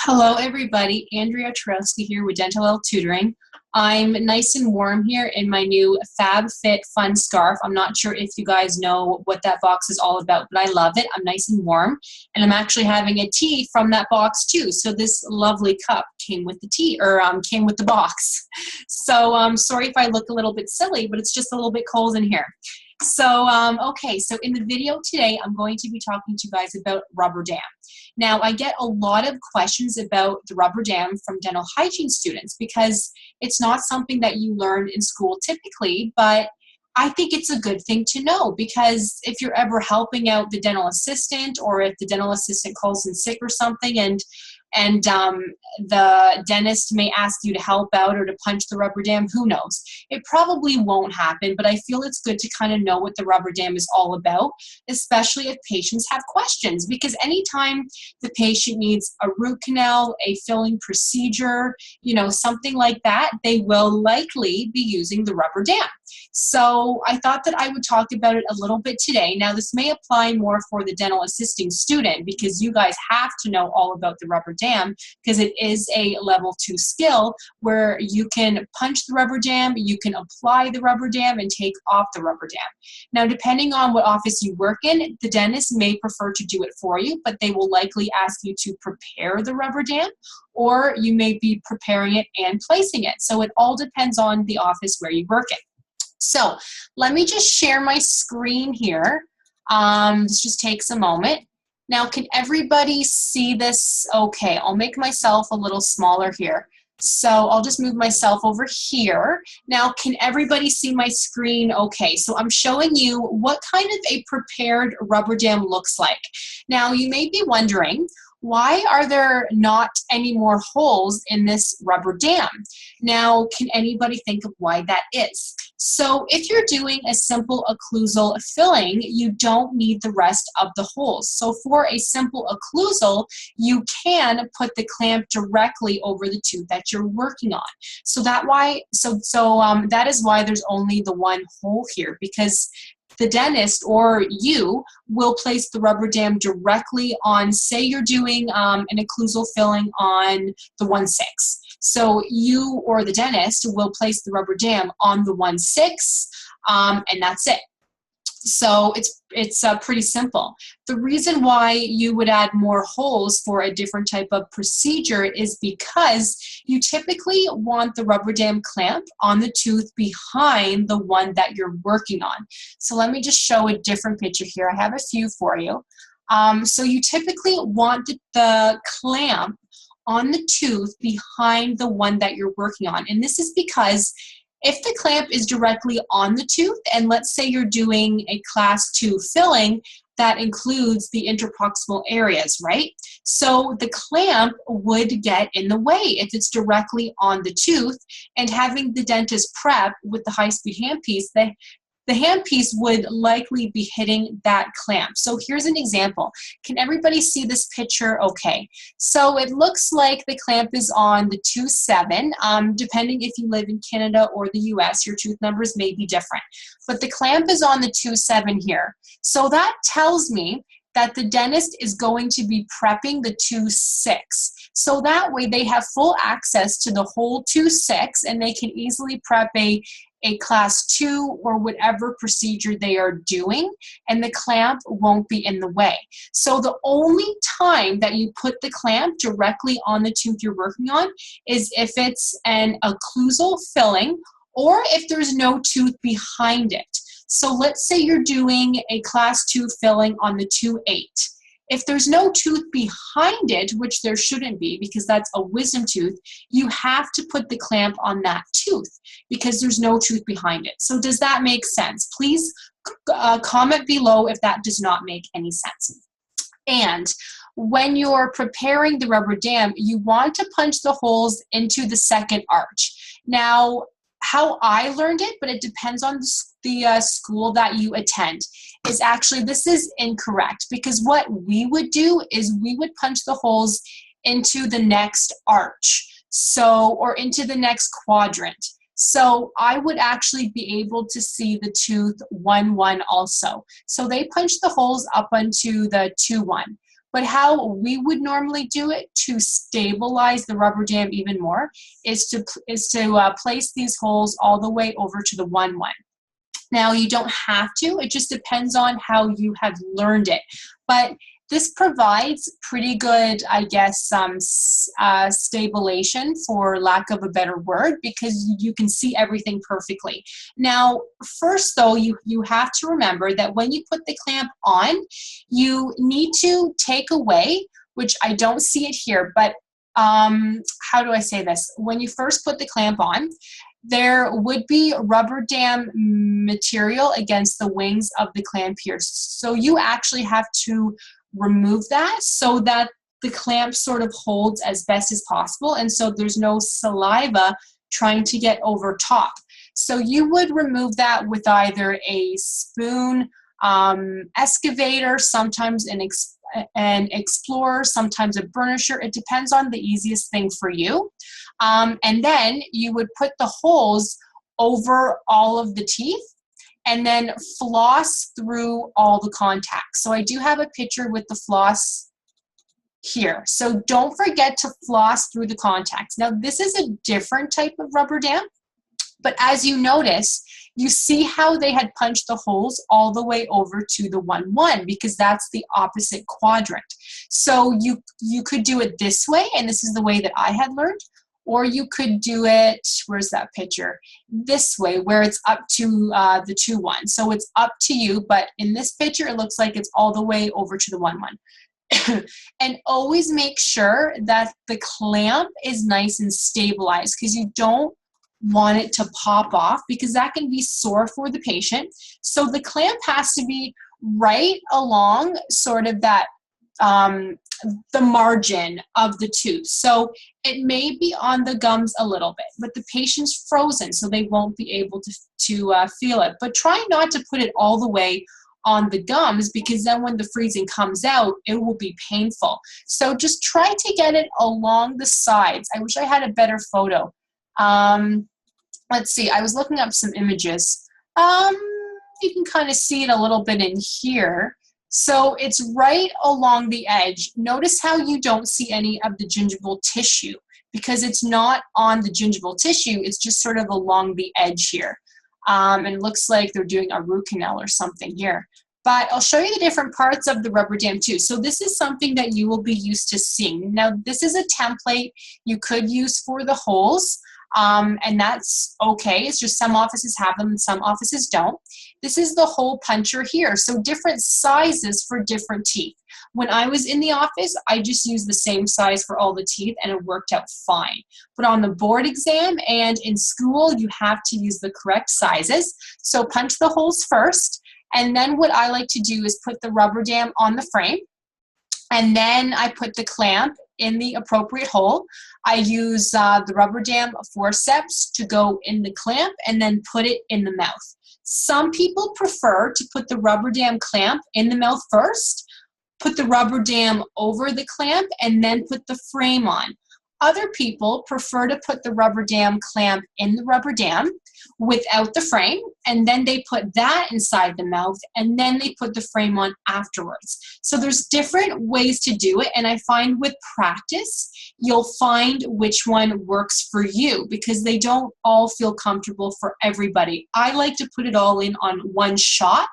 Hello everybody, Andrea Twarowski here with Dentalelle Tutoring. I'm nice and warm here in my new Fab Fit Fun scarf. I'm not sure if you guys know what that box is all about, but I love it. I'm nice and warm, and I'm actually having a tea from that box too. So this lovely cup came with the tea, or came with the box. So sorry if I look a little bit silly, but it's just a little bit cold in here. So, okay, so in the video today, I'm going to be talking to you guys about rubber dam. Now, I get a lot of questions about the rubber dam from dental hygiene students because it's not something that you learn in school typically, but I think it's a good thing to know because if you're ever helping out the dental assistant, or if the dental assistant calls in sick or something, and the dentist may ask you to help out or to punch the rubber dam, who knows? It probably won't happen, but I feel it's good to kind of know what the rubber dam is all about, especially if patients have questions, because anytime the patient needs a root canal, a filling procedure, something like that, they will likely be using the rubber dam. So I thought that I would talk about it a little bit today. Now, this may apply more for the dental assisting student because you guys have to know all about the rubber dam because it is a level 2 skill where you can punch the rubber dam, you can apply the rubber dam, and take off the rubber dam. Now, depending on what office you work in, the dentist may prefer to do it for you, but they will likely ask you to prepare the rubber dam, or you may be preparing it and placing it. So it all depends on the office where you work in. So let me just share my screen here. This just takes a moment. Now, can everybody see this? Okay, I'll make myself a little smaller here. So I'll just move myself over here. Now, can everybody see my screen? Okay, so I'm showing you what kind of a prepared rubber dam looks like. Now, you may be wondering, why are there not any more holes in this rubber dam? Now, can anybody think of why that is? So if you're doing a simple occlusal filling, you don't need the rest of the holes. So for a simple occlusal, you can put the clamp directly over the tooth that you're working on. So that is why there's only the one hole here, because the dentist or you will place the rubber dam directly on, say you're doing an occlusal filling on the 1/6. So you or the dentist will place the rubber dam on the 1/6, and that's it. So it's pretty simple. The reason why you would add more holes for a different type of procedure is because you typically want the rubber dam clamp on the tooth behind the one that you're working on. So let me just show a different picture here. I have a few for you. So you typically want the clamp on the tooth behind the one that you're working on. And this is because if the clamp is directly on the tooth, and let's say you're doing a class 2 filling, that includes the interproximal areas, right? So the clamp would get in the way if it's directly on the tooth, and having the dentist prep with the high-speed handpiece, the handpiece would likely be hitting that clamp. So here's an example. Can everybody see this picture okay? So it looks like the clamp is on the 2/7. Depending if you live in Canada or the US, your tooth numbers may be different. But the clamp is on the 2/7 here. So that tells me that the dentist is going to be prepping the 2/6. So that way they have full access to the whole 2/6, and they can easily prep a class 2 or whatever procedure they are doing, and the clamp won't be in the way. So the only time that you put the clamp directly on the tooth you're working on is if it's an occlusal filling, or if there's no tooth behind it. So let's say you're doing a class 2 filling on the 2/8. If there's no tooth behind it, which there shouldn't be because that's a wisdom tooth, you have to put the clamp on that tooth because there's no tooth behind it. So does that make sense? Please comment below if that does not make any sense. And when you're preparing the rubber dam, you want to punch the holes into the second arch. Now, how I learned it, but it depends on the school that you attend, is actually this is incorrect, because what we would do is we would punch the holes into the next arch, or into the next quadrant. So I would actually be able to see the tooth 1/1 also. So they punch the holes up onto the 2/1. But how we would normally do it to stabilize the rubber dam even more is to place these holes all the way over to the 1-1. Now, you don't have to. It just depends on how you have learned it. But this provides pretty good, I guess, stabilization, for lack of a better word, because you can see everything perfectly. Now, first, though, you have to remember that when you put the clamp on, you need to take away, which I don't see it here, but how do I say this? When you first put the clamp on, there would be rubber dam material against the wings of the clamp here. So you actually have to remove that so that the clamp sort of holds as best as possible, and so there's no saliva trying to get over top. So you would remove that with either a spoon, excavator, sometimes an explorer, sometimes a burnisher. It depends on the easiest thing for you. And then you would put the holes over all of the teeth and then floss through all the contacts. So I do have a picture with the floss here. So don't forget to floss through the contacts. Now, this is a different type of rubber dam, but as you notice, you see how they had punched the holes all the way over to the 1-1 because that's the opposite quadrant. So you could do it this way, and this is the way that I had learned, or you could do it, where's that picture? This way, where it's up to the 2-1. So it's up to you, but in this picture, it looks like it's all the way over to the 1-1. And always make sure that the clamp is nice and stabilized, because you don't want it to pop off, because that can be sore for the patient. So the clamp has to be right along sort of that the margin of the tooth. So it may be on the gums a little bit, but the patient's frozen, so they won't be able to feel it. But try not to put it all the way on the gums, because then when the freezing comes out, it will be painful. So just try to get it along the sides. I wish I had a better photo. Let's see, I was looking up some images. You can kind of see it a little bit in here. So it's right along the edge. Notice how you don't see any of the gingival tissue, because it's not on the gingival tissue, it's just sort of along the edge here. And it looks like they're doing a root canal or something here. But I'll show you the different parts of the rubber dam too. So this is something that you will be used to seeing. Now, this is a template you could use for the holes. And that's okay. It's just some offices have them and some offices don't. This is the hole puncher here. So different sizes for different teeth. When I was in the office, I just used the same size for all the teeth and it worked out fine. But on the board exam and in school, you have to use the correct sizes. So punch the holes first. And then what I like to do is put the rubber dam on the frame. And then I put the clamp in the appropriate hole. I use the rubber dam forceps to go in the clamp and then put it in the mouth. Some people prefer to put the rubber dam clamp in the mouth first, put the rubber dam over the clamp, and then put the frame on. Other people prefer to put the rubber dam clamp in the rubber dam without the frame, and then they put that inside the mouth, and then they put the frame on afterwards. So there's different ways to do it, and I find with practice, you'll find which one works for you, because they don't all feel comfortable for everybody. I like to put it all in on one shot,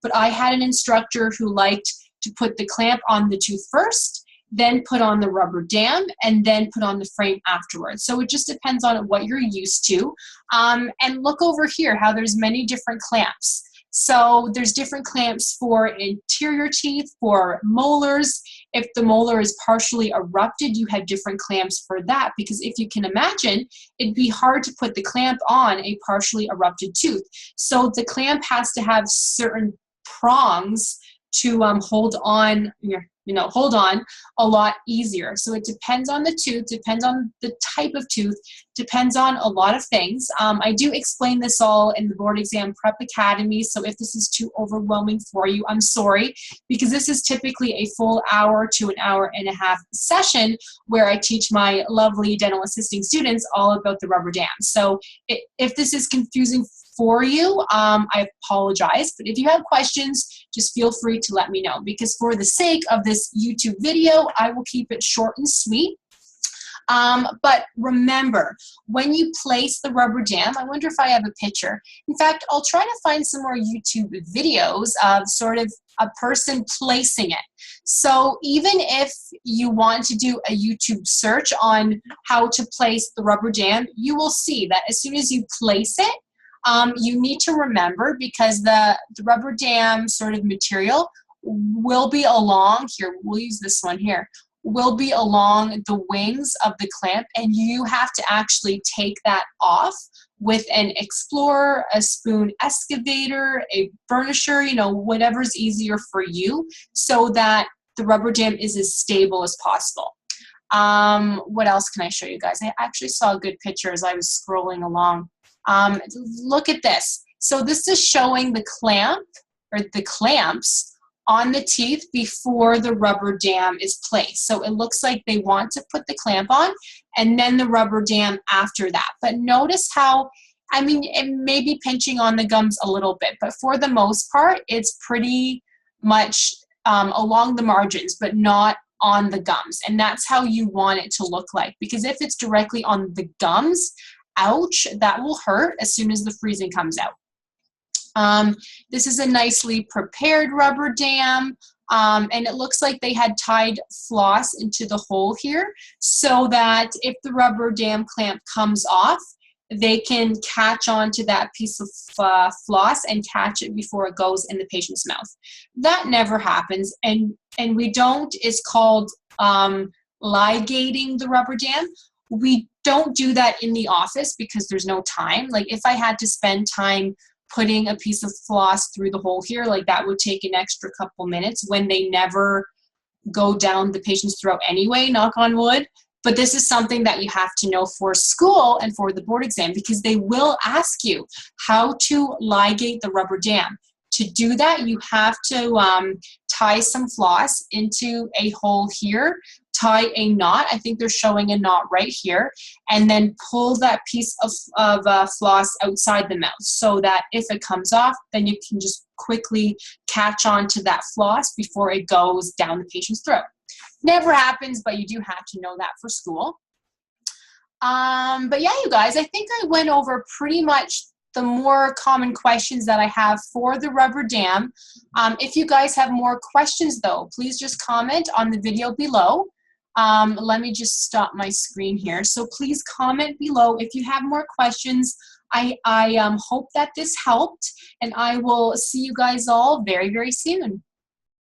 but I had an instructor who liked to put the clamp on the tooth first, then put on the rubber dam, and then put on the frame afterwards. So it just depends on what you're used to. And look over here how there's many different clamps. So there's different clamps for interior teeth, for molars. If the molar is partially erupted, you have different clamps for that, because if you can imagine, it'd be hard to put the clamp on a partially erupted tooth. So the clamp has to have certain prongs to hold on a lot easier. So it depends on the tooth, depends on the type of tooth, depends on a lot of things. I do explain this all in the Board Exam Prep Academy, so if this is too overwhelming for you, I'm sorry, because this is typically a full hour to an hour and a half session where I teach my lovely dental assisting students all about the rubber dam. So if this is confusing for you, I apologize. But if you have questions, just feel free to let me know, because for the sake of this YouTube video, I will keep it short and sweet. But remember, when you place the rubber dam, I wonder if I have a picture. In fact, I'll try to find some more YouTube videos of sort of a person placing it. So even if you want to do a YouTube search on how to place the rubber dam, you will see that as soon as you place it, you need to remember, because the rubber dam sort of material will be along here. We'll use this one here. Will be along the wings of the clamp, and you have to actually take that off with an Explorer, a spoon excavator, a burnisher, you know, whatever's easier for you, so that the rubber dam is as stable as possible. What else can I show you guys? I actually saw a good picture as I was scrolling along. Look at this. So this is showing the clamp, or the clamps, on the teeth before the rubber dam is placed. So it looks like they want to put the clamp on and then the rubber dam after that. But notice how, I mean, it may be pinching on the gums a little bit, but for the most part, it's pretty much along the margins, but not on the gums. And that's how you want it to look like, because if it's directly on the gums, ouch, that will hurt as soon as the freezing comes out. This is a nicely prepared rubber dam, and it looks like they had tied floss into the hole here so that if the rubber dam clamp comes off, they can catch onto that piece of floss and catch it before it goes in the patient's mouth. That never happens, and we don't, it's called ligating the rubber dam. We don't do that in the office because there's no time. Like if I had to spend time putting a piece of floss through the hole here, like that would take an extra couple minutes when they never go down the patient's throat anyway, knock on wood. But this is something that you have to know for school and for the board exam, because they will ask you how to ligate the rubber dam. To do that, you have to tie some floss into a hole here, tie a knot. I think they're showing a knot right here, and then pull that piece of floss outside the mouth so that if it comes off, then you can just quickly catch on to that floss before it goes down the patient's throat. Never happens, but you do have to know that for school. But yeah, you guys, I think I went over pretty much the more common questions that I have for the rubber dam. If you guys have more questions though, please just comment on the video below. Let me just stop my screen here. So please comment below if you have more questions. I hope that this helped, and I will see you guys all very, very soon.